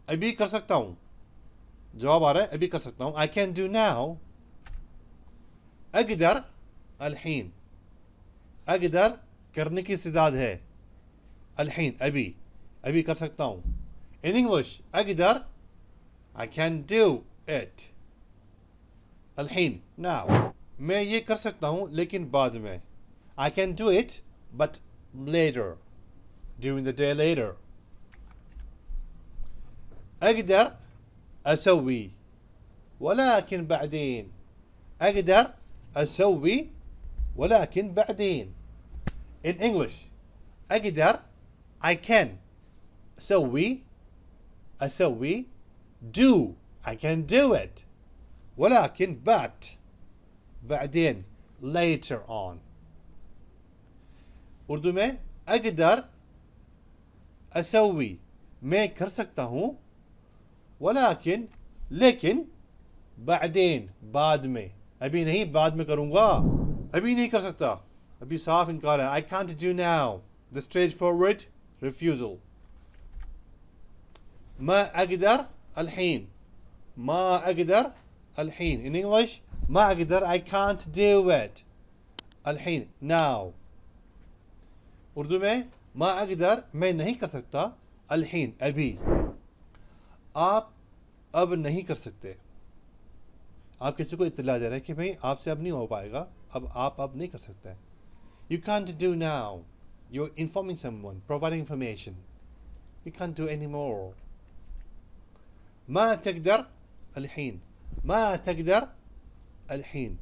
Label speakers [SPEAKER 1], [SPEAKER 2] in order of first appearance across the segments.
[SPEAKER 1] अभी कर सकता हूँ, जवाब आ रहा है अभी कर सकता हूँ। आई कैन डू नाउ, अकदर अलहीन, अकदर करने की इस्तेदाद है, अलहीन अभी, अभी कर सकता हूँ। इन इंग्लिश अकदर, आई कैन डू इट, अलहीन नाउ, मैं ये कर सकता हूँ लेकिन बाद में, I can do it but later, during the day later. أقدر أسوي ولكن بعدين، أقدر أسوي ولكن بعدين. In English أقدر I can، أسوي do I can do it، ولكن but بعدين later on. उर्दू में अकदर असवी, मैं कर सकता हूँ, वलाकिन लेकिन, बादेन बाद में, अभी नहीं बाद में करूँगा, अभी नहीं कर सकता, अभी साफ इनकार है। I can't do now, the straightforward refusal. मा अकदर अलहीन, मा अकदर अलहीन। इन इंग्लिश मा अकदर आई कांट डू इट, अलहीन नाउ। उर्दू में मा अकदर मैं नहीं कर सकता, अलहीन अभी। आप अब नहीं कर सकते, आप किसी को इत्तला दे रहे हैं कि भाई आपसे अब नहीं हो पाएगा, आप अब नहीं कर सकते। You can't do now, you are informing someone, providing information, you can't do any more. मा तकदर अलहीन, मा तकदर अलहीन,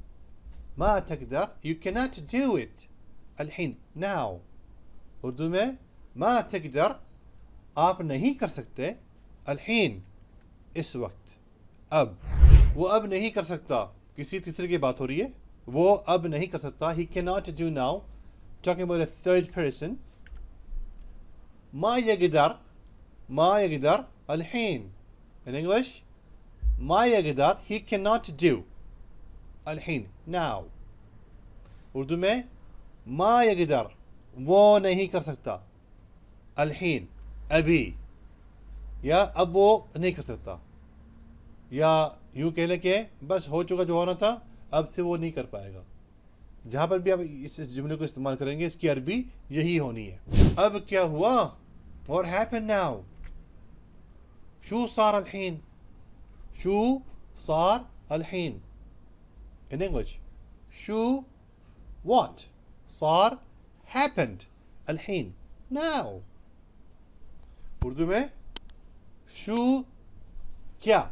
[SPEAKER 1] मा तकदर you can not do it, अलहीन नाउ। उर्दू में मा तकदर आप नहीं कर सकते, अलहीन इस वक्त, अब। वो अब नहीं कर सकता, किसी तीसरे की बात हो रही है, वो अब नहीं कर सकता, he can not do now, talking about a third person. मा यकदर अलहीन। इन इंग्लिश मा यकदर ही कैन नॉट डू, अलहीन नाउ। उर्दू में मा यकदर वो नहीं कर सकता, अलहीन अभी, या अब वो नहीं कर सकता, या यूं कह लें कि बस हो चुका जो होना था, अब से वो नहीं कर पाएगा। जहां पर भी आप इस जुमले को इस्तेमाल करेंगे इसकी अरबी यही होनी है। अब क्या हुआ, व्हाट हैपेंड नाउ, शू सार अलहीन, शू सार अलहीन। इन इंग्लिश शू व्हाट सार happened अलहीन now। उर्दू में शू क्या,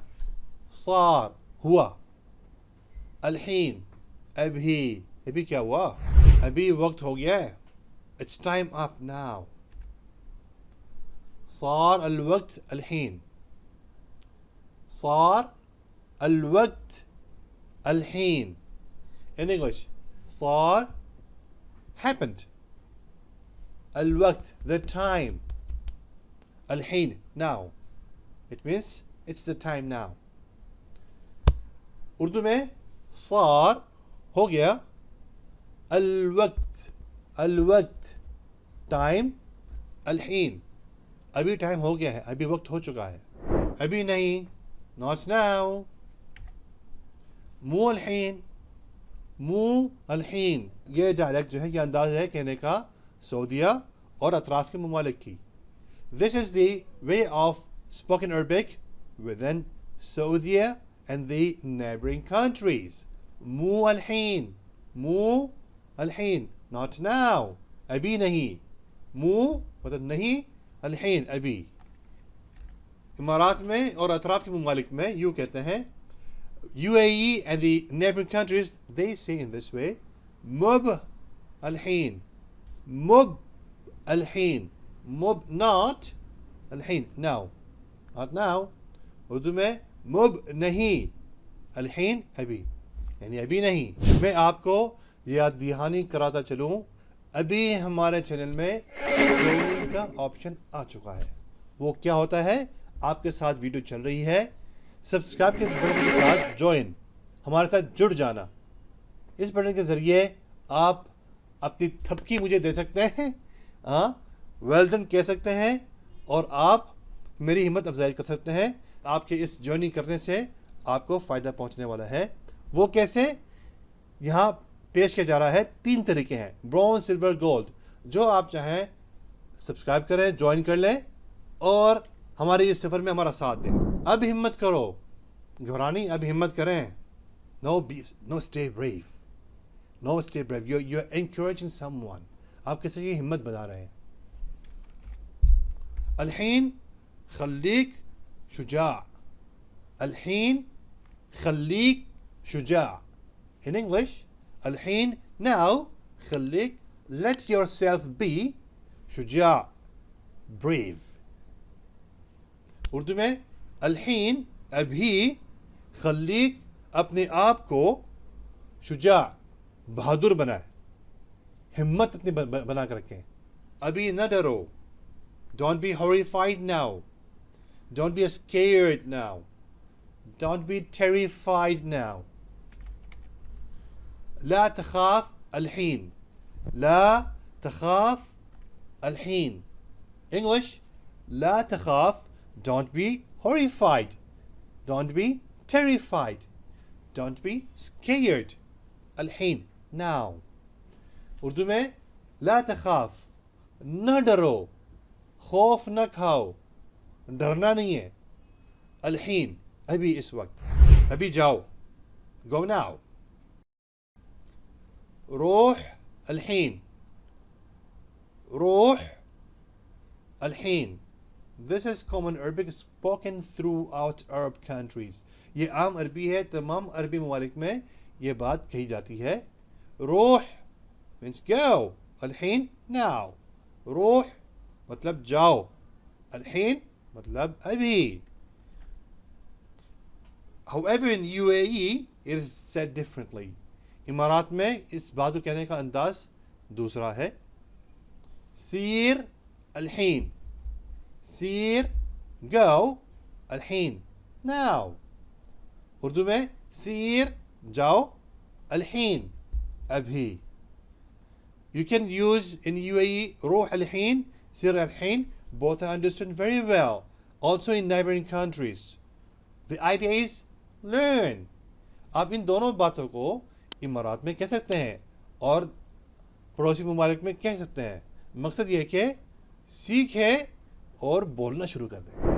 [SPEAKER 1] सार हुआ, अलहीन अभी, अभी क्या हुआ, अभी वक्त हो गया है, it's time up now। सार अलवक्त अलहीन, सार अलवक्त अलहीन। in English सार happened, الوقت the time, الحين now, it means it's the time now। Urdu में सार हो गया, الوقت टाइम, अलहीन अभी टाइम हो गया है, अभी वक्त हो चुका है, अभी नहीं, not now। मु अलहीन, मु अलहीन, ये डायरेक्ट जो है, ये अंदाज है कहने का सऊदिया और अतराफ के ममालिक की। This is the way of spoken Arabic within Saudi and the neighboring countries। मु अलहीन, मु अलहीन, not now, अभी नहीं, मु मतलब नहीं, अलहीन अभी। इमारात में और अतराफ के ममालिक में यूँ कहते हैं, UAE and the neighboring countries, they say in this way, mub alhin, mub alhin, mub not alhin, now, not now। Urdu में मुब नहीं, अलहीन अभी, यानी अभी नहीं। मैं आपको याद दहानी कराता चलूँ, अभी हमारे चैनल में ज्वाइनिंग का ऑप्शन आ चुका है। वो क्या होता है, आपके साथ वीडियो चल रही है, सब्सक्राइब के बटन के साथ ज्वाइन, हमारे साथ जुड़ जाना। इस बटन के ज़रिए आप अपनी थपकी मुझे दे सकते हैं, हाँ वेल डन कह सकते हैं, और आप मेरी हिम्मत अफजाई कर सकते हैं। आपके इस जर्नी करने से आपको फ़ायदा पहुंचने वाला है। वो कैसे? यहाँ पेश किया जा रहा है 3 तरीके हैं, ब्रॉन्ज, सिल्वर, गोल्ड। जो आप चाहें सब्सक्राइब करें, ज्वाइन कर लें और हमारे इस सफ़र में हमारा साथ दें। अब हिम्मत करो, घबरानी, अब हिम्मत करें। No stay brave, no stay brave, you are encouraging someone. आप किसी की हिम्मत बना रहे हैं। الحين خليك شجاع. الحين خليك شجاع. In English, الحين, now, خليك, let yourself be Shuja, brave. Urdu में الحين, अभी, खलीक, अपने आप को, शुजा, बहादुर बनाए, हिम्मत अपनी बना कर रखें। अभी न डरो, don't be horrified now, don't be scared now, don't be terrified now. Law تخاف الحين, law تخاف الحين. English, law تخاف, don't be horrified, don't be terrified, don't be scared. الحين, now. Urdu में ला तखाफ, न डरो, खौफ न खाओ, डरना नहीं है। الحين, अभी, इस वक्त, अभी जाओ, go now. روح الحين, روح الحين. This is common Arabic spoken throughout Arab countries. ये आम अरबी है, तमाम अरबी ममालिक में ये बात कही जाती है। रोह means go, الحين, now. रोह मतलब जाओ, الحين मतलब अभी. However, in UAE it is said differently. इमारात में इस बात को कहने का अंदाज दूसरा है। सीर الحين, सीर, go, الحين, now. उर्दू में सीर, जाओ, الحين, अभी. You can use in UAE روح الحين, سير الحين, both are understood very well. Also in neighboring countries. The idea is learn. आप इन दोनों बातों को इमारात में कह सकते हैं और पड़ोसी ममालिक में कह सकते हैं। मकसद ये है कि सीखें और बोलना शुरू कर दें।